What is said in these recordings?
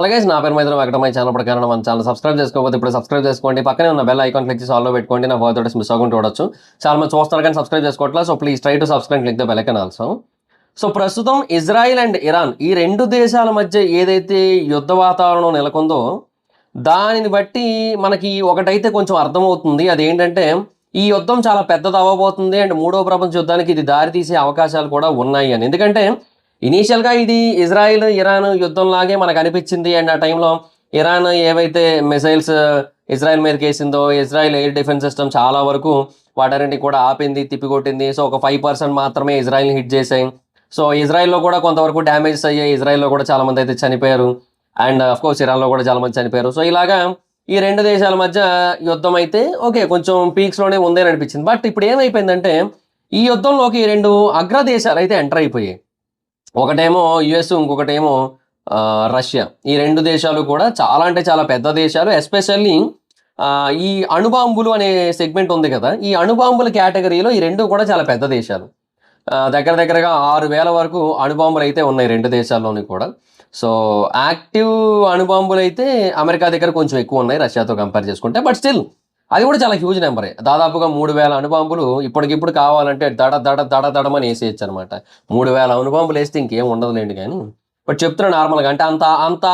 అలాగే నా పేరు మైత్రి వెంకటమై ఛానల్ ప్రకారం మన ఛానల్ సబ్స్క్రైబ్ చేసుకోకపోతే ఇప్పుడు సబ్స్క్రైబ్ చేసుకోండి. పక్కనే ఉన్న బెల్ ఐకాన్ క్లిక్ చేసి ఆల్లో పెట్టుకోండి. నా ఫర్దర్ మిస్ అవ్వకుండా చూడొచ్చు. చాలా మంది చూస్తారు కానీ సబ్స్క్రైబ్ చేసుకోవట్లేదు. So please try to subscribe click the bell icon also. So ప్రస్తుతం ఇజ్రాయిల్ అండ్ ఇరాన్ ఈ రెండు దేశాల మధ్య ఏదైతే యుద్ధ వాతావరణం నెలకొందో దానిని బట్టి మనకి ఒకటైతే కొంచెం అర్థమవుతుంది. అదేంటంటే ఈ యుద్ధం చాలా పెద్దది అవ్వబోతుంది అండ్ మూడో ప్రపంచ యుద్ధానికి ఇది దారితీసే అవకాశాలు కూడా ఉన్నాయి అని. ఎందుకంటే ఇనీషియల్గా ఇది ఇజ్రాయిల్ ఇరాన్ యుద్ధం లాగే మనకు అనిపించింది. అండ్ ఆ టైంలో ఇరాన్ ఏవైతే మిసైల్స్ ఇజ్రాయెల్ మీదకి వేసిందో ఇజ్రాయెల్ ఎయిర్ డిఫెన్స్ సిస్టమ్ చాలా వరకు వాటన్నింటినీ కూడా ఆపింది, తిప్పికొట్టింది. సో ఒక 5% మాత్రమే ఇజ్రాయెల్ని హిట్ చేసాయి. సో ఇజ్రాయెల్లో కూడా కొంతవరకు డ్యామేజెస్ అయ్యాయి. ఇజ్రాయెల్లో కూడా చాలా మంది అయితే చనిపోయారు. అండ్ అఫ్కోర్స్ ఇరాన్లో కూడా చాలా మంది చనిపోయారు. సో ఇలాగా ఈ రెండు దేశాల మధ్య యుద్ధం అయితే ఓకే కొంచెం పీక్స్లోనే ఉందని అనిపించింది. బట్ ఇప్పుడు ఏమైపోయిందంటే ఈ యుద్ధంలోకి రెండు అగ్ర దేశాలు అయితే ఎంటర్ అయిపోయాయి. ఒకటేమో యుఎస్, ఇంకొకటేమో రష్యా. ఈ రెండు దేశాలు కూడా చాలా అంటే చాలా పెద్ద దేశాలు. ఎస్పెషల్లీ ఈ అణుబాంబులు అనే సెగ్మెంట్ ఉంది కదా, ఈ అణుబాంబుల కేటగిరీలో ఈ రెండు కూడా చాలా పెద్ద దేశాలు. దగ్గరగా 6,000 వరకు అణుబాంబులు అయితే ఉన్నాయి రెండు దేశాల్లోని కూడా. సో యాక్టివ్ అణుబాంబులు అయితే అమెరికా దగ్గర కొంచెం ఎక్కువ ఉన్నాయి రష్యాతో కంపేర్ చేసుకుంటే. బట్ స్టిల్ అది కూడా చాలా హ్యూజ్ నెంబరే. దాదాపుగా 3,000 అణుబాంబులు ఇప్పటికిప్పుడు కావాలంటే దడమని వేసేయచ్చు అనమాట. 3,000 అణుబాంబులు వేస్తే ఇంకేం ఉండదులేండి. కానీ బట్ చెప్తున్నా నార్మల్గా అంటే అంత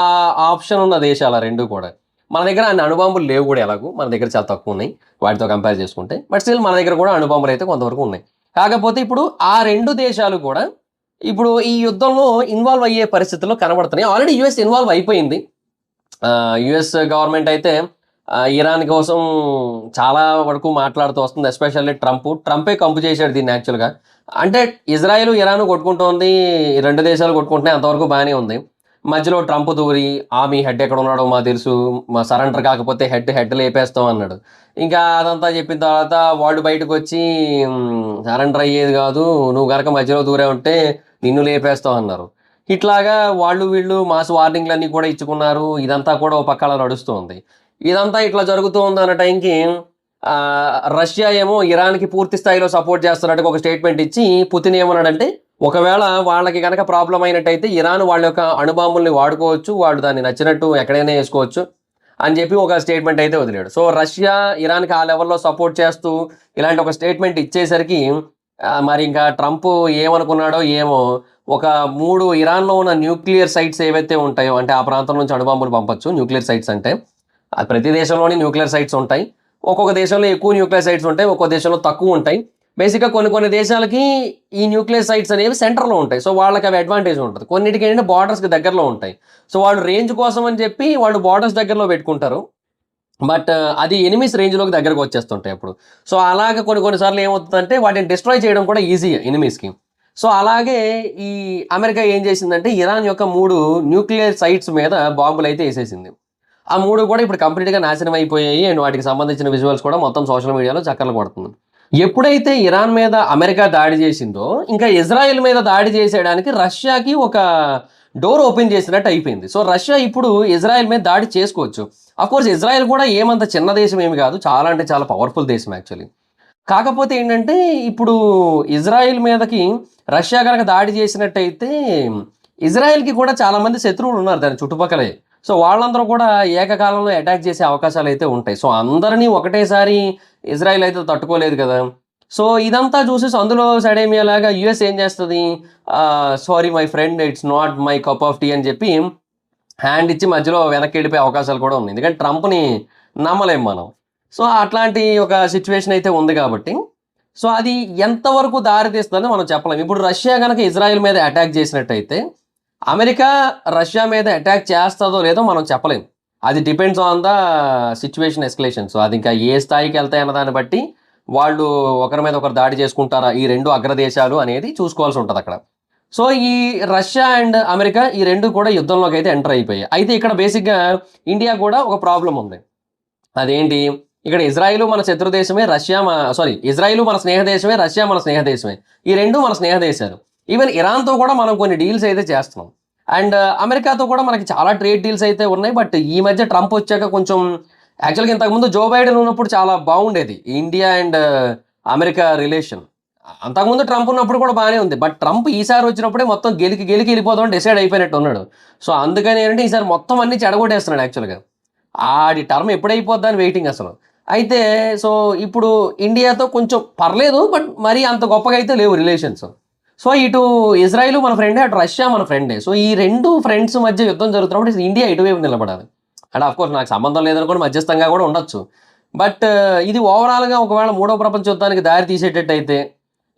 ఆప్షన్ ఉన్న దేశాలు రెండు కూడా. మన దగ్గర అన్ని అణుబాంబులు లేవు కూడా, ఎలాగూ మన దగ్గర చాలా తక్కువ ఉన్నాయి వాటితో కంపేర్ చేసుకుంటే. బట్ స్టిల్ మన దగ్గర కూడా అణుబాంబులు అయితే కొంతవరకు ఉన్నాయి. కాకపోతే ఇప్పుడు ఆ రెండు దేశాలు కూడా ఇప్పుడు ఈ యుద్ధంలో ఇన్వాల్వ్ అయ్యే పరిస్థితుల్లో కనబడుతున్నాయి. ఆల్రెడీ యుఎస్ ఇన్వాల్వ్ అయిపోయింది. యుఎస్ గవర్నమెంట్ అయితే ఇరాన్ కోసం చాలా వరకు మాట్లాడుతూ వస్తుంది. ఎస్పెషల్లీ ట్రంపే కంపు చేశాడు దీన్ని యాక్చువల్గా. అంటే ఇజ్రాయెల్ ఇరాన్ కొట్టుకుంటోంది, రెండు దేశాలు కొట్టుకుంటున్నాయి, అంతవరకు బాగానే ఉంది. మధ్యలో ట్రంప్ దూరి మీ హెడ్ ఎక్కడ ఉన్నాడో మాకు తెలుసు, మా సరెండర్ కాకపోతే హెడ్ లేపేస్తాం అన్నాడు. ఇంకా అదంతా చెప్పిన తర్వాత వాళ్ళు బయటకు వచ్చి సరెండర్ అయ్యేది కాదు, నువ్వు కనుక మధ్యలో దూరే ఉంటే నిన్ను లేపేస్తాం అన్నారు. ఇట్లాగా వీళ్ళు మాస్ వార్నింగ్లన్నీ కూడా ఇచ్చుకున్నారు. ఇదంతా కూడా ఒక పక్కన నడుస్తుంది. ఇదంతా ఇట్లా జరుగుతూ ఉంది అన్న టైంకి రష్యా ఏమో ఇరాన్కి పూర్తి స్థాయిలో సపోర్ట్ చేస్తున్నట్టుగా ఒక స్టేట్మెంట్ ఇచ్చి పుతిన్ ఏమన్నాడంటే ఒకవేళ వాళ్ళకి కనుక ప్రాబ్లం అయినట్టయితే ఇరాన్ వాళ్ళ యొక్క అణుబాంబుల్ని వాడుకోవచ్చు, వాళ్ళు దాన్ని నచ్చినట్టు ఎక్కడైనా వేసుకోవచ్చు అని చెప్పి ఒక స్టేట్మెంట్ అయితే వదిలాడు. సో రష్యా ఇరాన్కి ఆ లెవెల్లో సపోర్ట్ చేస్తూ ఇలాంటి ఒక స్టేట్మెంట్ ఇచ్చేసరికి మరి ఇంకా ట్రంప్ ఏమనుకున్నాడో ఏమో, ఒక 3 ఇరాన్లో ఉన్న న్యూక్లియర్ సైట్స్ ఏవైతే ఉంటాయో, అంటే ఆ ప్రాంతం నుంచి అణుబాంబులు పంపొచ్చు. న్యూక్లియర్ సైట్స్ అంటే ప్రతి దేశంలోని న్యూక్లియర్ సైట్స్ ఉంటాయి. ఒక్కొక్క దేశంలో ఎక్కువ న్యూక్లియర్ సైట్స్ ఉంటాయి, ఒక్కొక్క దేశంలో తక్కువ ఉంటాయి. బేసిక్గా కొన్ని దేశాలకి ఈ న్యూక్లియర్ సైట్స్ అనేవి సెంటర్లో ఉంటాయి. సో వాళ్ళకి అవి అడ్వాంటేజ్ ఉంటుంది. కొన్నిటికి ఏంటంటే బార్డర్స్కి దగ్గరలో ఉంటాయి. సో వాళ్ళు రేంజ్ కోసం అని చెప్పి వాళ్ళు బార్డర్స్ దగ్గరలో పెట్టుకుంటారు. బట్ అది ఎనిమిస్ రేంజ్లోకి దగ్గరకు వచ్చేస్తుంటాయి అప్పుడు. సో అలాగే కొన్నిసార్లు ఏమవుతుందంటే వాటిని డిస్ట్రాయ్ చేయడం కూడా ఈజీ ఎనిమీస్కి. సో అలాగే ఈ అమెరికా ఏం చేసిందంటే ఇరాన్ యొక్క 3 న్యూక్లియర్ సైట్స్ మీద బాంబులు అయితే వేసేసింది. ఆ 3 కూడా ఇప్పుడు కంప్లీట్గా నాశనం అయిపోయాయి. అండ్ వాటికి సంబంధించిన విజువల్స్ కూడా మొత్తం సోషల్ మీడియాలో చక్కర్లు కొడుతుంది. ఎప్పుడైతే ఇరాన్ మీద అమెరికా దాడి చేసిందో ఇంకా ఇజ్రాయెల్ మీద దాడి చేసేయడానికి రష్యాకి ఒక డోర్ ఓపెన్ చేసినట్టు అయిపోయింది. సో రష్యా ఇప్పుడు ఇజ్రాయెల్ మీద దాడి చేసుకోవచ్చు. అఫ్కోర్స్ ఇజ్రాయెల్ కూడా ఏమంత చిన్న దేశం ఏమి కాదు, చాలా అంటే చాలా పవర్ఫుల్ దేశం యాక్చువల్లీ. కాకపోతే ఏంటంటే ఇప్పుడు ఇజ్రాయెల్ మీదకి రష్యా కనుక దాడి చేసినట్టయితే ఇజ్రాయెల్కి కూడా చాలామంది శత్రువులు ఉన్నారు దాని చుట్టుపక్కలే. సో వాళ్ళందరూ కూడా ఏకకాలంలో అటాక్ చేసే అవకాశాలు అయితే ఉంటాయి. సో అందరినీ ఒకటేసారి ఇజ్రాయెల్ అయితే తట్టుకోలేదు కదా. సో ఇదంతా చూసేసి అందులో సడేమియా లాగా యుఎస్ ఏం చేస్తుంది, sorry my friend it's not my cup of tea అని చెప్పి హ్యాండ్ ఇచ్చి మధ్యలో వెనక్కి వెళ్ళిపోయే అవకాశాలు కూడా ఉన్నాయి. ఎందుకంటే ట్రంప్ని నమ్మలేం మనం. సో అట్లాంటి ఒక సిచ్యువేషన్ అయితే ఉంది కాబట్టి సో అది ఎంతవరకు దారితీస్తుందని మనం చెప్పలేము. ఇప్పుడు రష్యా కనుక ఇజ్రాయెల్ మీద అటాక్ చేసినట్టయితే అమెరికా రష్యా మీద అటాక్ చేస్తుందో లేదో మనం చెప్పలేము. అది depends on the situation escalation. So అది ఇంకా ఏ స్థాయికి వెళ్తాయి అన్న దాన్ని బట్టి వాళ్ళు ఒకరి మీద ఒకరు దాడి చేసుకుంటారా ఈ రెండు అగ్రదేశాలు అనేది చూసుకోవాల్సి ఉంటుంది అక్కడ. సో ఈ రష్యా అండ్ అమెరికా ఈ రెండు కూడా యుద్ధంలోకి అయితే ఎంటర్ అయిపోయాయి. అయితే ఇక్కడ బేసిక్గా ఇండియా కూడా ఒక ప్రాబ్లం ఉంది. అదేంటి, ఇక్కడ ఇజ్రాయిల్ మన శత్రు దేశమే, ఇజ్రాయిల్ మన స్నేహ దేశమే, రష్యా మన స్నేహ దేశమే. ఈ రెండు మన స్నేహ దేశాలు. ఈవెన్ ఇరాన్తో కూడా మనం కొన్ని డీల్స్ అయితే చేస్తున్నాం. అండ్ అమెరికాతో కూడా మనకి చాలా ట్రేడ్ డీల్స్ అయితే ఉన్నాయి. బట్ ఈ మధ్య ట్రంప్ వచ్చాక కొంచెం యాక్చువల్గా ఇంతకుముందు జో బైడెన్ ఉన్నప్పుడు చాలా బాగుండేది ఇండియా అండ్ అమెరికా రిలేషన్. అంతకుముందు ట్రంప్ ఉన్నప్పుడు కూడా బాగానే ఉంది. బట్ ట్రంప్ ఈసారి వచ్చినప్పుడే మొత్తం గెలికి వెళ్ళిపోదాం డిసైడ్ అయిపోయినట్టు ఉన్నాడు. సో అందుకని ఏంటంటే ఈసారి మొత్తం అన్ని చెడగొట్టేస్తున్నాడు యాక్చువల్గా. ఆడి టర్మ్ ఎప్పుడైపోద్దా అని వెయిటింగ్ అసలు. అయితే సో ఇప్పుడు ఇండియాతో కొంచెం పర్లేదు, బట్ మరీ అంత గొప్పగా అయితే లేవు రిలేషన్స్. సో ఇటు ఇజ్రాయిల్ మన ఫ్రెండే, అటు రష్యా మన ఫ్రెండే. సో ఈ రెండు ఫ్రెండ్స్ మధ్య యుద్ధం జరుగుతున్నప్పుడు ఇండియా ఇటువైపు నిలబడాలి. అంటే ఆఫ్కోర్స్ నాకు సంబంధం లేదనుకోండి, మధ్యస్థంగా కూడా ఉండొచ్చు. బట్ ఇది ఓవరాల్గా ఒకవేళ మూడో ప్రపంచ యుద్ధానికి దారి తీసేటట్టయితే,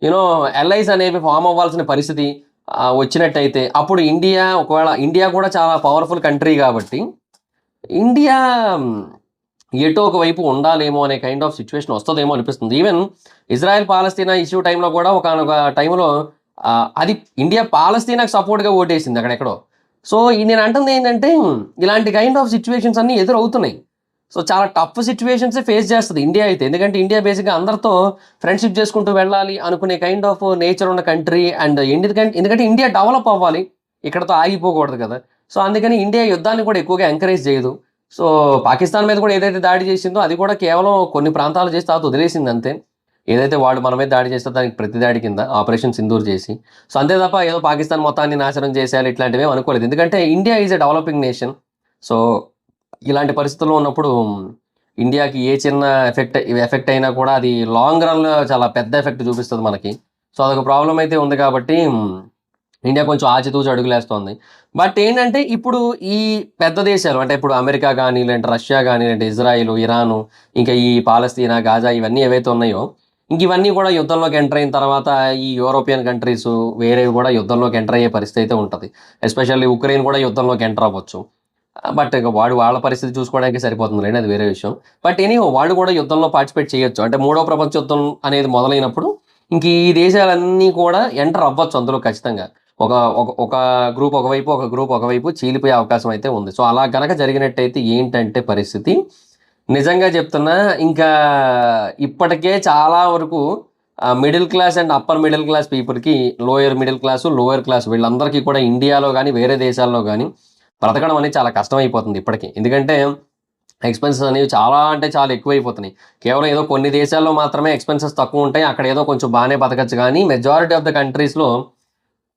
యూనో ఎల్ఐస్ అనేవి ఫామ్ అవ్వాల్సిన పరిస్థితి వచ్చినట్టయితే, అప్పుడు ఇండియా కూడా చాలా పవర్ఫుల్ కంట్రీ కాబట్టి ఇండియా ఎటో ఒకవైపు ఉండాలేమో అనే కైండ్ ఆఫ్ సిచ్యువేషన్ వస్తుందేమో అనిపిస్తుంది. ఈవెన్ ఇజ్రాయెల్ పాలస్తీనా ఇష్యూ టైంలో కూడా ఒకనొక టైంలో అది ఇండియా పాలస్తీనాకు సపోర్ట్గా ఓటేసింది అక్కడెక్కడో. సో నేను అంటుంది ఏంటంటే ఇలాంటి కైండ్ ఆఫ్ సిచ్యువేషన్స్ అన్నీ ఎదురవుతున్నాయి. సో చాలా టఫ్ సిచ్యువేషన్స్ ఫేస్ చేస్తుంది ఇండియా అయితే. ఎందుకంటే ఇండియా బేసిక్గా అందరితో ఫ్రెండ్షిప్ చేసుకుంటూ వెళ్ళాలి అనుకునే కైండ్ ఆఫ్ నేచర్ ఉన్న కంట్రీ. అండ్ ఎందుకంటే ఇండియా డెవలప్ అవ్వాలి, ఇక్కడతో ఆగిపోకూడదు కదా. సో అందుకని ఇండియా యుద్ధాన్ని కూడా ఎక్కువగా ఎంకరేజ్ చేయదు. సో పాకిస్తాన్ మీద కూడా ఏదైతే దాడి చేసిందో అది కూడా కేవలం కొన్ని ప్రాంతాలు చేసి తర్వాత వదిలేసింది అంతే. ఏదైతే వాళ్ళు మన మీద దాడి చేస్తే దానికి ప్రతి దాడి కింద ఆపరేషన్ సింధూర్ చేసి, సో అంతే తప్ప ఏదో పాకిస్తాన్ మొత్తాన్ని నాశనం చేసేయాలి ఇట్లాంటివి అనుకోలేదు. ఎందుకంటే India is a developing nation. So ఇలాంటి పరిస్థితుల్లో ఉన్నప్పుడు ఇండియాకి ఏ చిన్న ఎఫెక్ట్ అయినా కూడా అది లాంగ్ రన్లో చాలా పెద్ద ఎఫెక్ట్ చూపిస్తుంది మనకి. సో అదొక ప్రాబ్లం అయితే ఉంది కాబట్టి ఇండియా కొంచెం ఆచితూచి అడుగులేస్తోంది. బట్ ఏంటంటే ఇప్పుడు ఈ పెద్ద దేశాలు అంటే ఇప్పుడు అమెరికా కానీ, లేదంటే రష్యా కానీ, లేదంటే ఇజ్రాయిల్, ఇరాను, ఇంకా ఈ పాలస్తీనా, గాజా ఇవన్నీ ఏవైతే ఉన్నాయో, ఇంక ఇవన్నీ కూడా యుద్ధంలోకి ఎంటర్ అయిన తర్వాత ఈ యూరోపియన్ కంట్రీస్ వేరేవి కూడా యుద్ధంలోకి ఎంటర్ అయ్యే పరిస్థితి అయితే ఉంటుంది. ఎస్పెషల్లీ ఉక్రెయిన్ కూడా యుద్ధంలోకి ఎంటర్ అవ్వచ్చు. బట్ ఇక వాళ్ళ పరిస్థితి చూసుకోవడానికి సరిపోతుంది లేండి, అది వేరే విషయం. బట్ వాళ్ళు కూడా యుద్ధంలో పార్టిసిపేట్ చేయొచ్చు. అంటే మూడో ప్రపంచ యుద్ధం అనేది మొదలైనప్పుడు ఇంక ఈ దేశాలన్నీ కూడా ఎంటర్ అవ్వచ్చు అందులో ఖచ్చితంగా. ఒక ఒక గ్రూప్ ఒకవైపు, ఒక గ్రూప్ ఒకవైపు చీలిపోయే అవకాశం అయితే ఉంది. సో అలా కనుక జరిగినట్టయితే ఏంటంటే పరిస్థితి నిజంగా చెప్తున్నా, ఇంకా ఇప్పటికే చాలా వరకు middle class and upper middle class పీపుల్కి, lower middle class, lower class వీళ్ళందరికీ కూడా ఇండియాలో కానీ వేరే దేశాల్లో కానీ బ్రతకడం అనేది చాలా కష్టమైపోతుంది ఇప్పటికీ. ఎందుకంటే ఎక్స్పెన్సెస్ అనేవి చాలా అంటే చాలా ఎక్కువైపోతున్నాయి. కేవలం ఏదో కొన్ని దేశాల్లో మాత్రమే ఎక్స్పెన్సెస్ తక్కువ ఉంటాయి, అక్కడ ఏదో కొంచెం బాగానే బతకచ్చు. కానీ మెజారిటీ ఆఫ్ ద కంట్రీస్లో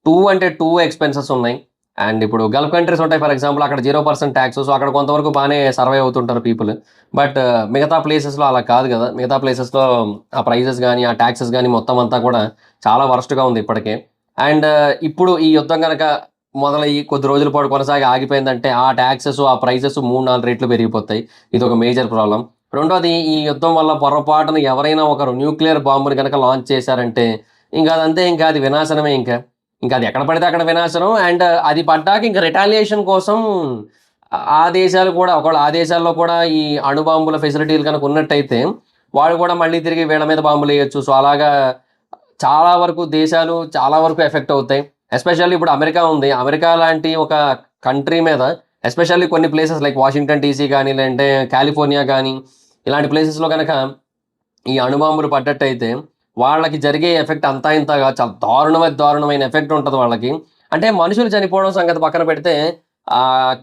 టూ ఎక్స్పెన్సెస్ ఉన్నాయి. అండ్ ఇప్పుడు గల్ఫ్ కంట్రీస్ ఉంటాయి ఫర్ ఎగ్జాంపుల్, అక్కడ 0% ట్యాక్స్. సో అక్కడ కొంతవరకు బాగానే సర్వే అవుతుంటారు పీపుల్. బట్ మిగతా ప్లేసెస్లో అలా కాదు కదా. మిగతా ప్లేసెస్లో ఆ ప్రైజెస్ కానీ, ఆ ట్యాక్సెస్ కానీ మొత్తం అంతా కూడా చాలా వరస్ట్గా ఉంది ఇప్పటికే. అండ్ ఇప్పుడు ఈ యుద్ధం కనుక మొదలయ్యి కొద్ది రోజుల పాటు కొనసాగి ఆగిపోయిందంటే ఆ ట్యాక్సెస్, ఆ ప్రైజెస్ 3-4 రేట్లు పెరిగిపోతాయి. ఇది ఒక మేజర్ ప్రాబ్లం. రెండోది, ఈ యుద్ధం వల్ల పొరపాటున ఎవరైనా ఒకరు న్యూక్లియర్ బాంబుని కనుక లాంచ్ చేశారంటే ఇంకా అదంతే, ఇంకా అది వినాశనమే. ఇంకా అది ఎక్కడ పడితే అక్కడ వినాశనం. అండ్ అది పడ్డాక ఇంకా రిటాలియేషన్ కోసం ఆ దేశాలు కూడా, ఒకవేళ ఆ దేశాల్లో కూడా ఈ అణుబాంబుల ఫెసిలిటీలు కనుక ఉన్నట్టయితే వాళ్ళు కూడా మళ్ళీ తిరిగి వీళ్ళ మీద బాంబులు వేయచ్చు. సో అలాగా చాలా వరకు దేశాలు చాలా వరకు ఎఫెక్ట్ అవుతాయి. ఎస్పెషల్లీ ఇప్పుడు అమెరికా ఉంది. అమెరికా లాంటి ఒక కంట్రీ మీద ఎస్పెషల్లీ కొన్ని ప్లేసెస్ లైక్ వాషింగ్టన్ డీసీ కానీ, లేదంటే కాలిఫోర్నియా కానీ, ఇలాంటి ప్లేసెస్లో కనుక ఈ అణుబాంబులు పడ్డట్టయితే వాళ్ళకి జరిగే ఎఫెక్ట్ అంతా ఇంతగా చాలా దారుణమైన ఎఫెక్ట్ ఉంటుంది వాళ్ళకి. అంటే మనుషులు చనిపోవడం సంగతి పక్కన పెడితే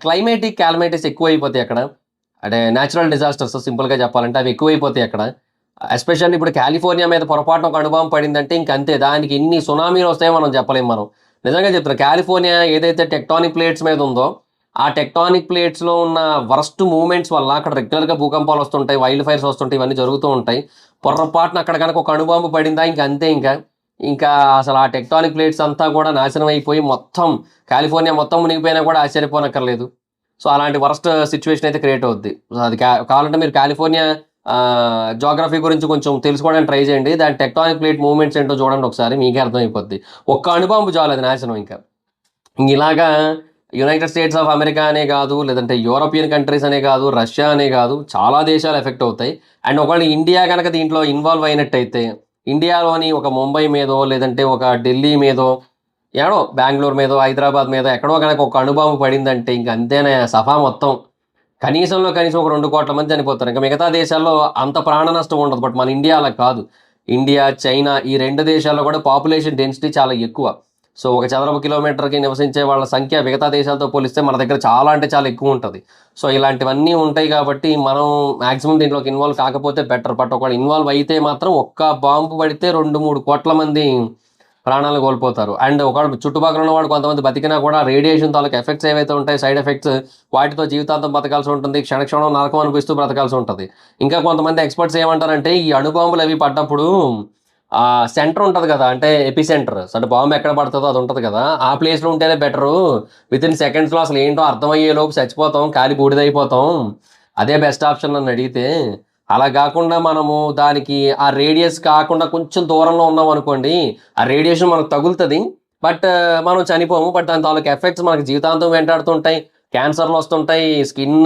క్లైమేటిక్ క్యాలమిటీస్ ఎక్కువైపోతాయి అక్కడ. అంటే న్యాచురల్ డిజాస్టర్స్ సింపుల్గా చెప్పాలంటే అవి ఎక్కువైపోతాయి అక్కడ. ఎస్పెషల్లీ ఇప్పుడు కాలిఫోర్నియా మీద పొరపాటున ఒక అణుబాంబు పడిందంటే ఇంకంతే, దానికి ఎన్ని సునామీలు వస్తాయో మనం చెప్పలేం. మనం నిజంగా చెప్తున్నాం, కాలిఫోర్నియా ఏదైతే టెక్టానిక్ ప్లేట్స్ మీద ఉందో ఆ టెక్టానిక్ ప్లేట్స్లో ఉన్న వర్స్ట్ మూవ్మెంట్స్ వల్ల అక్కడ రెగ్యులర్గా భూకంపాలు వస్తుంటాయి, వైల్డ్ ఫైర్స్ వస్తుంటాయి, ఇవన్నీ జరుగుతూ ఉంటాయి. పొరపాటున అక్కడ కనుక ఒక అణుబాంబు పడిందా ఇంకంతే. ఇంకా అసలు ఆ టెక్టానిక్ ప్లేట్స్ అంతా కూడా నాశనం అయిపోయి మొత్తం కాలిఫోర్నియా మొత్తం మునిగిపోయినా కూడా ఆశ్చర్యపోనక్కర్లేదు. సో అలాంటి వర్స్ట్ సిచ్యువేషన్ అయితే క్రియేట్ అవుద్ది. అది కావాలంటే మీరు కాలిఫోర్నియా జోగ్రఫీ గురించి కొంచెం తెలుసుకోవడానికి ట్రై చేయండి. దాని టెక్టానిక్ ప్లేట్ మూవ్మెంట్స్ ఏంటో చూడండి ఒకసారి, మీకే అర్థమైపోద్ది. ఒక్క అణుబాంబు చాలు అది నాశనం. ఇంకా ఇలాగా యునైటెడ్ స్టేట్స్ ఆఫ్ అమెరికా అనే కాదు, లేదంటే యూరోపియన్ కంట్రీస్ అనే కాదు, రష్యా అనే కాదు, చాలా దేశాలు ఎఫెక్ట్ అవుతాయి. అండ్ ఒకవేళ ఇండియా కనుక దీంట్లో ఇన్వాల్వ్ అయినట్టయితే ఇండియాలోని ఒక ముంబై మీదో, లేదంటే ఒక ఢిల్లీ మీదో, ఎక్కడో బెంగళూరు మీదో, హైదరాబాద్ మీదో ఎక్కడో కనుక ఒక అణుబాంబు పడిందంటే ఇంక అంతేనే సఫా మొత్తం. కనీసం ఒక 2 కోట్ల మంది చనిపోతారు. ఇంకా మిగతా దేశాల్లో అంత ప్రాణ నష్టం ఉండదు. బట్ మన ఇండియా అలా కాదు. ఇండియా, చైనా ఈ 2 దేశాల్లో కూడా పాపులేషన్ డెన్సిటీ చాలా ఎక్కువ. సో ఒక చదరపు కిలోమీటర్కి నివసించే వాళ్ళ సంఖ్య మిగతా దేశాలతో పోలిస్తే మన దగ్గర చాలా అంటే చాలా ఎక్కువ ఉంటుంది. సో ఇలాంటివన్నీ ఉంటాయి కాబట్టి మనం మ్యాక్సిమం దీంట్లోకి ఇన్వాల్వ్ కాకపోతే బెటర్. బట్ ఒకవేళ ఇన్వాల్వ్ అయితే మాత్రం ఒక్క బాంబు పడితే 2-3 కోట్ల మంది ప్రాణాలు కోల్పోతారు. అండ్ ఒకవేళ చుట్టుపక్కల ఉన్నవాడు కొంతమంది బతికినా కూడా రేడియేషన్ తాలూకు ఎఫెక్ట్స్ ఏవైతే ఉంటాయి, సైడ్ ఎఫెక్ట్స్, వాటితో జీవితాంతం బతకాల్సి ఉంటుంది. క్షణక్షణం నరకం అనిపిస్తూ బ్రతకాల్సి ఉంటుంది. ఇంకా కొంతమంది ఎక్స్పర్ట్స్ ఏమంటారంటే ఈ అణుబాంబులు అవి పడ్డప్పుడు సెంటర్ ఉంటుంది కదా, అంటే ఎపి సెంటర్, అంటే బాంబు ఎక్కడ పడుతుందో అది ఉంటుంది కదా, ఆ ప్లేస్లో ఉంటేనే బెటరు. విత్ ఇన్ సెకండ్స్లో అసలు ఏంటో అర్థమయ్యే లోపు చచ్చిపోతాం, కాలి బూడిదైపోతాం, అదే బెస్ట్ ఆప్షన్ అని అడిగితే, అలా కాకుండా మనము దానికి ఆ రేడియస్ కాకుండా కొంచెం దూరంలో ఉన్నాం అనుకోండి, ఆ రేడియేషన్ మనకు తగులుతుంది, బట్ మనం చనిపోము. బట్ దాని తాలూకు ఎఫెక్ట్స్ మనకి జీవితాంతం వెంటాడుతుంటాయి. క్యాన్సర్లు వస్తుంటాయి, స్కిన్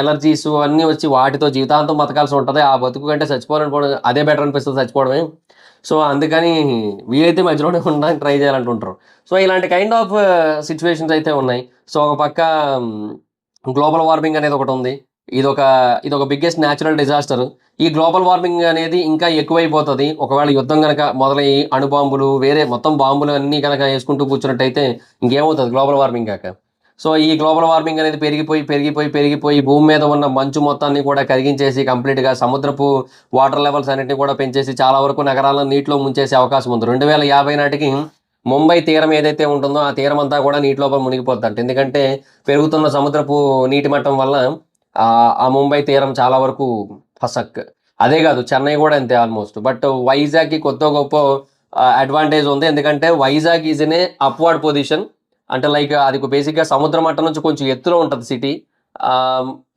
ఎలర్జీస్ అన్నీ వచ్చి వాటితో జీవితాంతం బతకాల్సి ఉంటుంది. ఆ బతుకు కంటే చచ్చిపోవాలనుకోవడం అదే బెటర్ అనిపిస్తుంది, చచ్చిపోవడమే. సో అందుకని వీలైతే మధ్యలోనే ఉండడానికి ట్రై చేయాలంటుంటారు. సో ఇలాంటి కైండ్ ఆఫ్ సిచ్యువేషన్స్ అయితే ఉన్నాయి. సో ఒక పక్క గ్లోబల్ వార్మింగ్ అనేది ఒకటి ఉంది. ఇదొక ఇదొక బిగ్గెస్ట్ న్యాచురల్ డిజాస్టర్. ఈ గ్లోబల్ వార్మింగ్ అనేది ఇంకా ఎక్కువైపోతుంది ఒకవేళ యుద్ధం కనుక మొదలయ్యి అణుబాంబులు వేరే మొత్తం బాంబులు అన్నీ కనుక వేసుకుంటూ కూర్చున్నట్టయితే ఇంకేమవుతుంది గ్లోబల్ వార్మింగ్ కాక. సో ఈ గ్లోబల్ వార్మింగ్ అనేది పెరిగిపోయి భూమి మీద ఉన్న మంచు మొత్తాన్ని కూడా కరిగించేసి కంప్లీట్గా సముద్రపు వాటర్ లెవెల్స్ అన్నింటినీ కూడా పెంచేసి చాలా వరకు నగరాలను నీటిలో ముంచేసే అవకాశం ఉంది. 2050 నాటికి ముంబై తీరం ఏదైతే ఉంటుందో ఆ తీరం అంతా కూడా నీటి లోపల మునిగిపోద్దంట. ఎందుకంటే పెరుగుతున్న సముద్రపు నీటి మట్టం వల్ల ఆ ముంబై తీరం చాలా వరకు ఫసక్. అదే కాదు, చెన్నై కూడా అంతే ఆల్మోస్ట్. బట్ వైజాగ్కి కొత్త గొప్ప అడ్వాంటేజ్ ఉంది. ఎందుకంటే Vizag is in a upward position, అంటే లైక్ అది బేసిక్గా సముద్ర మట్టం నుంచి కొంచెం ఎత్తులో ఉంటుంది సిటీ.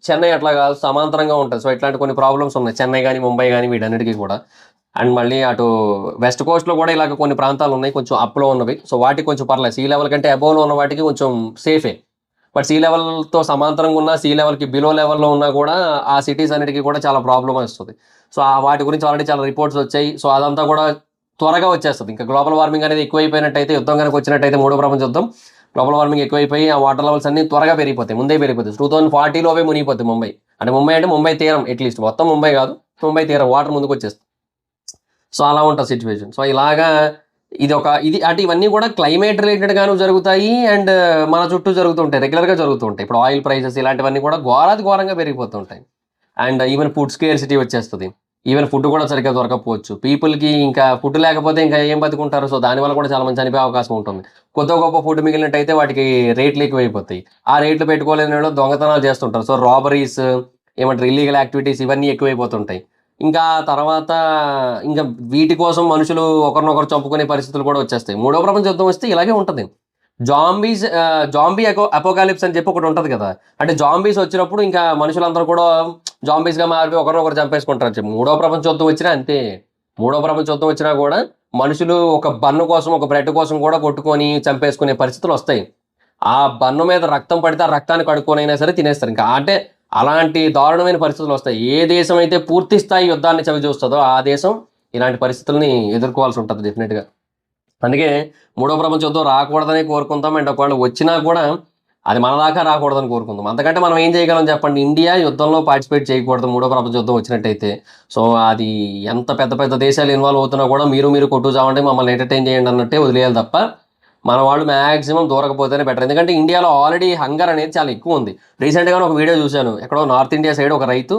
చెన్నై అట్లా కాదు, సమాంతరంగా ఉంటుంది. సో ఇట్లాంటి కొన్ని ప్రాబ్లమ్స్ ఉన్నాయి చెన్నై కానీ ముంబై కానీ వీటన్నిటికీ కూడా. అండ్ మళ్ళీ అటు వెస్ట్ కోస్ట్లో కూడా ఇలాగ కొన్ని ప్రాంతాలు ఉన్నాయి కొంచెం అప్లో ఉన్నవి. సో వాటికి కొంచెం పర్లేదు, సీ లెవెల్ కంటే అబోవ్లో ఉన్న వాటికి కొంచెం సేఫే. బట్ సీ లెవెల్తో సమాంతరంగా ఉన్న సీ లెవెల్కి బిలో లెవెల్లో ఉన్నా కూడా ఆ సిటీస్ అన్నిటికీ కూడా చాలా ప్రాబ్లం వస్తుంది. సో వాటి గురించి ఆల్రెడీ చాలా రిపోర్ట్స్ వచ్చాయి. సో అదంతా కూడా త్వరగా వచ్చేస్తుంది. ఇంకా గ్లోబల్ వార్మింగ్ అనేది ఎక్కువైపోయినట్టయితే, యుద్ధం కనుక వచ్చినట్టయితే, మూడో ప్రపంచ యుద్ధం, గ్లోబల్ వార్మింగ్ ఎక్కువైపోయి ఆ వాటర్ లెవెల్స్ అన్ని త్వరగా పెరిగిపోతాయి, ముందే పెరిగిపోతాయి. 2040లోవే మునిగిపోతుంది ముంబై. అంటే ముంబై తీరం, అట్లీస్ట్ మొత్తం ముంబై కాదు, ముంబై తీరం వాటర్ ముందుకు వచ్చేస్తుంది. సో అలా ఉంటుంది సిచ్యువేషన్. సో ఇలాగా ఇది అంటే ఇవన్నీ కూడా క్లైమేట్ రిలేటెడ్గాను జరుగుతాయి అండ్ మన చుట్టూ జరుగుతుంటాయి, రెగ్యులర్గా జరుగుతుంటాయి. ఇప్పుడు ఆయిల్ ప్రైసెస్ ఇలాంటివన్నీ కూడా ఘోరంగా పెరిగిపోతుంటాయి. అండ్ ఈవెన్ ఫుడ్ స్కేర్సిటీ వచ్చేస్తుంది. ఈవెన్ ఫుడ్ కూడా సరిగ్గా దొరకపోవచ్చు పీపుల్కి. ఇంకా ఫుడ్ లేకపోతే ఇంకా ఏం బతుకుంటారు. సో దానివల్ల కూడా చాలా మంది చనిపోయే అవకాశం ఉంటుంది. కొత్త గొప్ప ఫుడ్ మిగిలినట్టయితే వాటికి రేట్లు ఎక్కువైపోతాయి. ఆ రేట్లు పెట్టుకోలేని వాళ్ళు దొంగతనాలు చేస్తుంటారు. సో రాబరీస్, ఏమంటారు, ఇల్లీగల్ యాక్టివిటీస్ ఇవన్నీ ఎక్కువైపోతుంటాయి. ఇంకా తర్వాత ఇంకా వీటి కోసం మనుషులు ఒకరినొకరు చంపుకునే పరిస్థితులు కూడా వచ్చేస్తాయి. మూడో ప్రపంచ యుద్ధం వస్తే ఇలాగే ఉంటుంది. జాంబీ అపోకాలిప్స్ అని చెప్పి ఒకటి ఉంటుంది కదా, అంటే జాంబీస్ వచ్చినప్పుడు ఇంకా మనుషులందరూ కూడా జాంబీస్గా మారిపోయి ఒకరినొకరు చంపేసుకుంటారు చెప్పి. మూడో ప్రపంచ యుద్ధం వచ్చినా అంతే. మూడో ప్రపంచ యుద్ధం వచ్చినా కూడా మనుషులు ఒక బన్ను కోసం, ఒక బ్రెడ్ కోసం కూడా కొట్టుకొని చంపేసుకునే పరిస్థితులు వస్తాయి. ఆ బన్ను మీద రక్తం పడితే ఆ రక్తాన్ని కడుక్కొని అయినా సరే తినేస్తారు. ఇంకా అంటే అలాంటి దారుణమైన పరిస్థితులు వస్తాయి. ఏ దేశం అయితే పూర్తి స్థాయి యుద్ధాన్ని చవి చూస్తుందో ఆ దేశం ఇలాంటి పరిస్థితుల్ని ఎదుర్కోవాల్సి ఉంటుంది డెఫినెట్గా. అందుకే మూడో ప్రపంచ యుద్ధం రాకూడదని కోరుకుంటాం. అండ్ ఒకవేళ వచ్చినా కూడా అది మన దాకా రాకూడదని కోరుకుందాం. అంతకంటే మనం ఏం చేయగలం చెప్పండి? ఇండియా యుద్ధంలో పార్టిసిపేట్ చేయకూడదు మూడో ప్రపంచ యుద్ధం వచ్చినట్టయితే. సో అది ఎంత పెద్ద పెద్ద దేశాలు ఇన్వాల్వ్ అవుతున్నా కూడా మీరు కొట్టు చావండి, మమ్మల్ని ఎంటర్టైన్ చేయండి అన్నట్టే వదిలేయాలి తప్ప మన వాళ్ళు మ్యాక్సిమం దూరకపోతేనే బెటర్. ఎందుకంటే ఇండియాలో ఆల్రెడీ హంగర్ అనేది చాలా ఎక్కువ ఉంది. రీసెంట్గా ఒక వీడియో చూశాను, ఎక్కడో నార్త్ ఇండియా సైడ్ ఒక రైతు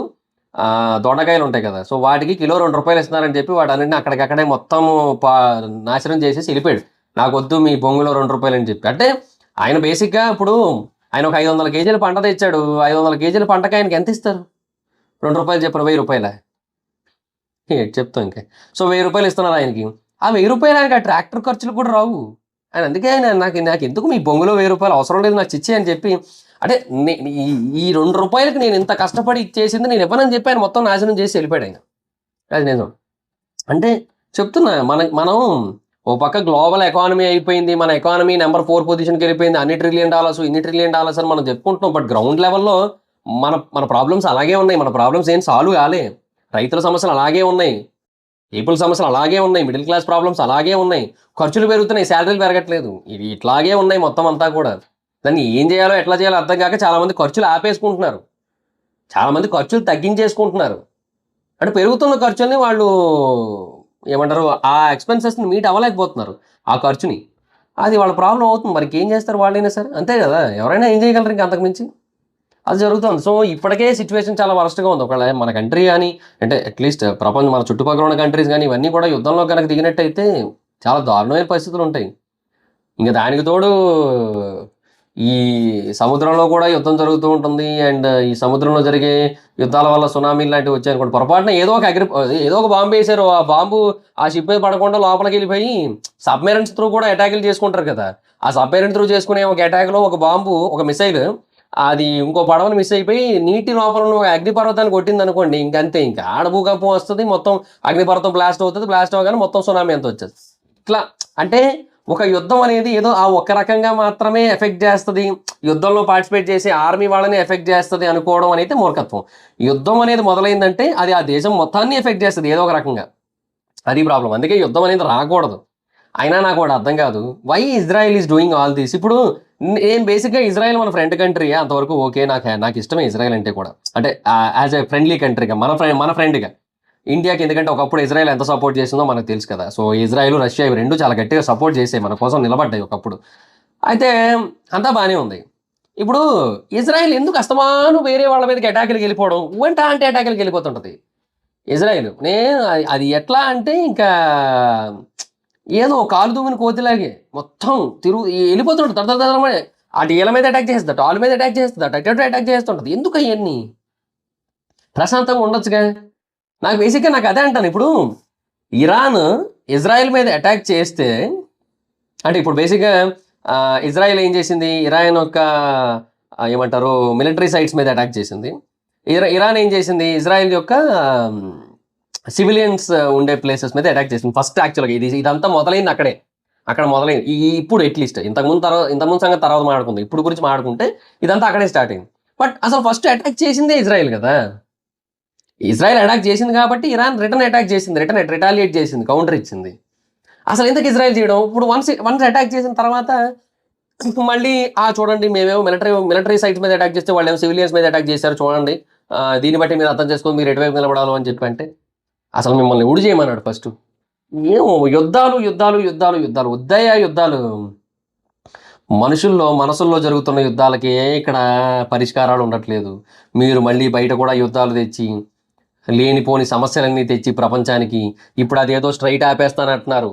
దొండకాయలు ఉంటాయి కదా, సో వాటికి కిలో ₹2 ఇస్తున్నారని చెప్పి వాటి అన్నింటినీ అక్కడికక్కడే మొత్తం నాశనం చేసేసి వెళ్ళిపోయాడు. నాకు వద్దు మీ బొంగులో ₹2 అని చెప్పి. అంటే ఆయన బేసిక్గా ఇప్పుడు ఆయన ఒక 500 కేజీల పంట తెచ్చాడు. 500 కేజీల పంటకి ఆయనకి ఎంత ఇస్తారు? ₹2 చెప్పిన ₹1000. చెప్తాం ఇంకా. సో ₹1000 ఇస్తున్నారు ఆయనకి. ఆ ₹1000 ఆయనకి ఆ ట్రాక్టర్ ఖర్చులు కూడా రావు. ఆయన అందుకే ఆయన నాకు ఎందుకు మీ బొంగులో ₹1000 అవసరం లేదు, నాకు ఇచ్చే అని చెప్పి. అంటే ఈ ₹2కి నేను ఇంత కష్టపడి ఇచ్చేసింది నేను ఇవ్వనని చెప్పి ఆయన మొత్తం నాశనం చేసి వెళ్ళిపోయాడు ఆయన. అది నిజం. అంటే చెప్తున్నా, మనం ఓ పక్క గ్లోబల్ ఎకానమీ అయిపోయింది, మన ఎకానమీ నెంబర్ 4 పొజిషన్కి వెళ్ళిపోయింది, $1 ట్రిలియన్ ఇన్ని $1 ట్రిలియన్ అని మనం చెప్పుకుంటున్నాం. బట్ గ్రౌండ్ లెవెల్లో మన ప్రాబ్లమ్స్ అలాగే ఉన్నాయి. మన ప్రాబ్లమ్స్ ఏం సాల్వ్ కాలే. రైతుల సమస్యలు అలాగే ఉన్నాయి, పీపుల్ సమస్యలు అలాగే ఉన్నాయి, మిడిల్ క్లాస్ ప్రాబ్లమ్స్ అలాగే ఉన్నాయి, ఖర్చులు పెరుగుతున్నాయి, శాలరీలు పెరగట్లేదు, ఇవి ఇట్లాగే ఉన్నాయి మొత్తం అంతా కూడా. దాన్ని ఏం చేయాలో ఎట్లా చేయాలో అర్థం కాక చాలామంది ఖర్చులు ఆపేసుకుంటున్నారు, చాలామంది ఖర్చులు తగ్గించేసుకుంటున్నారు. అంటే పెరుగుతున్న ఖర్చుల్ని వాళ్ళు ఏమంటారు, ఆ ఎక్స్పెన్సెస్ని మీట్ అవ్వలేకపోతున్నారు ఆ ఖర్చుని. అది వాళ్ళ ప్రాబ్లమ్ అవుతుంది. మరి ఏం చేస్తారు వాళ్ళైనా సరే, అంతే కదా! ఎవరైనా ఏం చేయగలరు ఇంక అంతకు మించి? అది జరుగుతోంది. సో, ఇప్పటికే సిట్యుయేషన్ చాలా వరస్ట్‌గా ఉంది. ఒకవేళ మన కంట్రీ గాని, అంటే అట్‌లీస్ట్ ప్రపంచం మన చుట్టుపక్కల ఉన్న కంట్రీస్ గాని, ఇవన్నీ కూడా యుద్ధంలో గనక దిగినట్టయితే చాలా దారుణమైన పరిస్థితులుంటాయి. ఇంక దానికి తోడు ఈ సముద్రంలో కూడా యుద్ధం జరుగుతూ ఉంటుంది. అండ్ ఈ సముద్రంలో జరిగే యుద్ధాల వల్ల సునామీలు లాంటివి వచ్చాయనుకోండి. పొరపాటున ఏదో ఒక బాంబ్ ఏసారు. ఆ బాంబు ఆ షిప్ మీద పడకుండా లోపలికెళ్ళిపోయి సబ్‌మెరైన్స్ త్రూ కూడా అటాకులు చేసుకుంటారు కదా! ఆ సబ్‌మెరైన్ త్రూ చేసుకునే ఒక అటాక్‌లో ఒక బాంబు, ఒక మిసైల్ అది ఇంకో పడవని మిస్ అయిపోయి నీటి లోపల ఉన్న ఒక అగ్నిపర్వతాన్ని కొట్టిందనుకోండి. ఇంకంతే ఇంక. ఆడ భూకంపం వస్తది. మొత్తం అగ్నిపర్వతం బ్లాస్ట్ అవుతది. బ్లాస్ట్ అవ్వగానే మొత్తం సునామీ అంతా వచ్చేస్తది. ఇట్లా అంటే ఒక యుద్ధం అనేది ఏదో ఆ ఒక్క రకంగా మాత్రమే ఎఫెక్ట్ చేస్తది. యుద్ధంలో పార్టిసిపేట్ చేసే ఆర్మీ వాళ్ళని ఎఫెక్ట్ చేస్తది అనుకోవడం అనేది మూర్ఖత్వం. యుద్ధం అనేది మొదలైందంటే అది ఆ దేశం మొత్తాన్ని ఎఫెక్ట్ చేస్తది ఏదో ఒక రకంగా. అది ప్రాబ్లమ్. అందుకే యుద్ధం అనేది రాకూడదు. అయినా నాకు ఒకటి అర్థం కాదు. Why Israel is doing all this? ఇప్పుడు నేను బేసిక్‌గా ఇజ్రాయెల్ మన ఫ్రెండ్ కంట్రీయే అంతవరకు ఓకే. నాకిష్టమే ఇజ్రాయెల్ అంటే కూడా. అంటే యాస్ ఎ ఫ్రెండ్లీ కంట్రీగా మన ఫ్రెండ్‌గా. ఇండియాకి ఎందుకంటే ఒకప్పుడు ఇజ్రాయెల్ ఎంత సపోర్ట్ చేసిందో మనకు తెలుసు కదా! సో, ఇజ్రాయెల్, రష్యా ఇవి 2 చాలా గట్టిగా సపోర్ట్ చేసాయి. మన కోసం నిలబడ్డాయి ఒకప్పుడు. అయితే అంతా బానే ఉంది. ఇప్పుడు ఇజ్రాయెల్ ఎందుకు అస్తమానం వేరే వాళ్ళ మీదకి అటాకులకెళ్ళిపోవడం? యాంటీ అటాకులకెళ్ళిపోతుంటది. ఇజ్రాయెల్. అది ఎట్లా అంటే ఇంకా ఏదో కాలు దువ్విన కోతిలాగే మొత్తం ఎళ్ళిపోతుంటది దడదడమని. అటు ఈళ్ళ మీద అటాక్ చేసేస్తది, అటు ఆళ్ళ మీద అటాక్ చేస్తది, అటు అటాక్ చేస్తుంటది. ఎందుకయన్నీ? ప్రశాంతంగా ఉండొచ్చుగా. నాకు అదే అంటాను. ఇప్పుడు ఇరాన్ ఇజ్రాయెల్ మీద అటాక్ చేస్తే అంటే ఇప్పుడు బేసిక్‌గా ఇజ్రాయెల్ ఏం చేసింది? ఇరాన్ యొక్క ఏమంటారు మిలిటరీ సైట్స్ మీద అటాక్ చేసింది. ఇరాన్ ఏం చేసింది? ఇజ్రాయెల్ యొక్క సివిలియన్స్ ఉండే ప్లేసెస్ మీద అటాక్ చేసింది. ఫస్ట్ యాక్చువల్‌గా ఇదంతా మొదలైంది అక్కడే. అక్కడ మొదలైంది. ఇప్పుడు అట్‌లీస్ట్ ఇంతకుముందు సంగతి తర్వాత మాట్లాడుకుందాం. ఇప్పుడు గురించి మాట్లాడుకుంటే ఇదంతా అక్కడే స్టార్ట్ అయింది. బట్ అసలు ఫస్ట్ అటాక్ చేసిందే ఇజ్రాయెల్ కదా! ఇజ్రాయెల్ అటాక్ చేసింది కాబట్టి ఇరాన్ రిటర్న్ అటాక్ చేసింది. రిటాలియేట్ చేసింది. కౌంటర్ ఇచ్చింది. అసలు ఎందుకు ఇజ్రాయెల్ చేయడం? ఇప్పుడు వన్స్ అటాక్ చేసిన తర్వాత మళ్ళీ చూడండి మేమేమో మిలిటరీ సైట్స్ మీద అటాక్ చేస్తే వాళ్ళేమో సివిలియన్స్ మీద అటాక్ చేశారు చూడండి. దీన్ని బట్టి మీరు అర్థం చేసుకొని మీరు ఎటువైపు నిలబడాలో అని చెప్పి అంటే, అసలు మిమ్మల్ని ఎవడు చేయమన్నాడు ఫస్టు? ఏమో యుద్ధాలు. వద్దయ్యా యుద్ధాలు. మనసుల్లో జరుగుతున్న యుద్ధాలకే ఇక్కడ పరిష్కారాలు ఉండట్లేదు. మీరు మళ్ళీ బయట కూడా యుద్ధాలు తెచ్చి, లేనిపోని సమస్యలన్నీ తెచ్చి ప్రపంచానికి ఇప్పుడు అదేదో స్ట్రెయిట్ ఆపేస్తానంటున్నారు.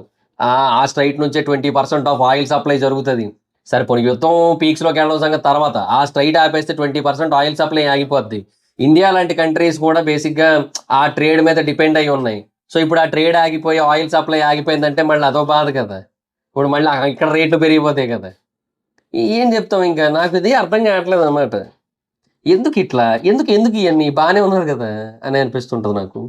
ఆ స్ట్రెయిట్ నుంచే 20% ఆఫ్ ఆయిల్ సప్లై జరుగుతది. సరే పోనీ యుద్ధం పీక్స్‌లోకి వెళ్ళడం సంగతి తర్వాత. ఆ స్ట్రెయిట్ ఆపేస్తే 20% ఆయిల్ సప్లై ఆగిపోద్ది. ఇండియా లాంటి కంట్రీస్ కూడా బేసిక్‌గా ఆ ట్రేడ్ మీద డిపెండ్ అయ్యి ఉన్నాయి. సో, ఇప్పుడు ఆ ట్రేడ్ ఆగిపోయి ఆయిల్ సప్లై ఆగిపోయిందంటే మళ్ళీ అదో బాధ కదా! ఇప్పుడు మళ్ళీ ఇక్కడ రేట్లు పెరిగిపోతాయి కదా! ఏం చెప్తాం ఇంకా? నాకు ఇది అర్థం కావట్లేదనమాట. ఎందుకిట్లా? ఎందుకు ఇయన్నీ? బానే ఉన్నారు గదా! అని అనిపిస్తుంటది నాకు.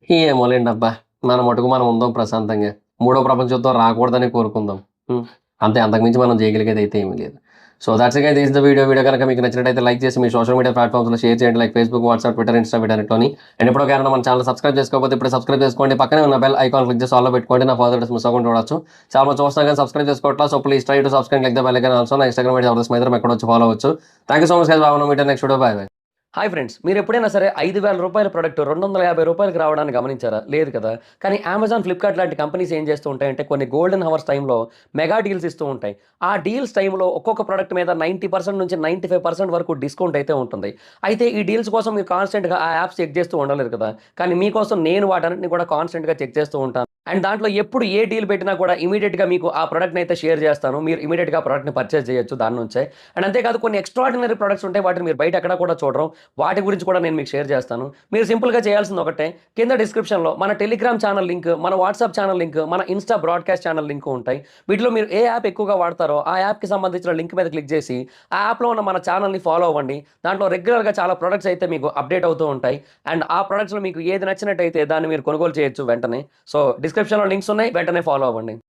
ఏమోలెండి అబ్బా! మన మటుకు మనం ఉందాం ప్రశాంతంగా. మూడో ప్రపంచ యుద్ధం రాకూడదనే కోరుకుందాం. హ్మ్. అంతే అంతకు మించి మనం చేయగలిగేదైతే ఏమీ లేదు. So, that's it guys. This is the video. Video గనక మీకు నచ్చినట్టయితే లైక్ చేసి మీ సోషల్ మీడియా ప్లాట్‌ఫామ్స్‌లో షేర్ చేయండి. Like Facebook, WhatsApp, Twitter, Insta వీటన్నిటిలోని. అండ్ ఎప్పటికో ఎవరైనా మన ఛానెల్ సబ్స్క్రైబ్ చేసుకోకపోతే ఇప్పుడే సబ్స్క్రైబ్ చేసుకోండి. పక్కనే ఉన్న బెల్ ఐకాన్ క్లిక్ చేసి ఆల్‌లో పెట్టుకోండి. నా ఫర్దర్ వీడియోస్ మిస్ అవ్వకుండా చూడొచ్చు. చాలా మంది చూస్తున్నారు కానీ సబ్స్క్రైబ్ చేసుకోవట్లా. So, please try to subscribe, click the bell icon also. నా ఇన్‌స్టాగ్రామ్ ఐడీ జబర్దస్త్ మైదరం ఎక్కడొచ్చి ఫాలో అవ్వచ్చు. Thank you so much guys. Bye. Meet next video. Bye. Hi friends, మీరు ఎప్పుడైనా సరే రూ. 5,000 ప్రొడక్ట్ రూ. 250 రావడాన్ని గమనించారా? లేదు కదా! కానీ అమెజాన్, ఫ్లిప్‌కార్ట్ లాంటి కంపెనీస్ ఏం చేస్తూ ఉంటాయంటే కొన్ని గోల్డెన్ హవర్స్ టైమ్‌లో మెగా డీల్స్ ఇస్తూ ఉంటాయి. ఆ డీల్స్ టైమ్‌లో ఒక్కొక్క ప్రొడక్ట్ మీద 90% నుంచి 95% వరకు డిస్కౌంట్ అయితే ఉంటుంది. అయితే ఈ డీల్స్ కోసం మీరు కాన్స్టెంట్‌గా ఆ యాప్స్ చెక్ చేస్తూ ఉండలేరు కదా! కానీ మీకోసం నేను వాటన్నిటిని కూడా కాన్స్టెంట్‌గా చెక్ చేస్తూ ఉంటాను. అండ్ దాంట్లో ఎప్పుడు ఏ డీల్ పెట్టినా కూడా ఇమ్మీడియేట్‌గా మీకు ఆ ప్రొడక్ట్‌ని అయితే షేర్ చేస్తాను. మీరు ఇమ్మీడియేట్‌గా ఆ ప్రొడక్ట్‌ని పర్చేజ్ చేయొచ్చు దాని నుంచే. అండ్ అంతేకాదు కొన్ని ఎక్స్ట్రార్డినరీ ప్రొడక్ట్స్ ఉంటాయి. వాటిని మీరు బయట ఎక్కడా కూడా చూడరు. వాటి గురించి కూడా నేను మీకు షేర్ చేస్తాను. మీరు సింపుల్‌గా చేయాల్సింది ఒకటే. కింద డిస్క్రిప్షన్‌లో మన టెలిగ్రామ్ ఛానల్ లింక్, మన వాట్సాప్ ఛానల్ లింక్, మన ఇన్‌స్టా బ్రాడ్‌కాస్ట్ ఛానల్ లింక్ ఉంటాయి. వీటిలో మీరు ఏ యాప్ ఎక్కువగా వాడతారో ఆ యాప్‌కి సంబంధించిన లింక్ మీద క్లిక్ చేసి ఆ యాప్‌లో ఉన్న మన ఛానల్‌ని ఫాలో అవ్వండి. దాంట్లో రెగ్యులర్‌గా చాలా ప్రొడక్ట్స్ అయితే మీకు అప్డేట్ అవుతూ ఉంటాయి. అండ్ ఆ ప్రొడక్ట్స్‌లో మీకు ఏది నచ్చినట్టయితే దాన్ని మీరు కొనుగోలు చేయొచ్చు వెంటనే. సో, డిస్క్రిప్షన్‌లో లింక్స్ ఉన్నాయి. వెంటనే ఫాలో అవ్వండి.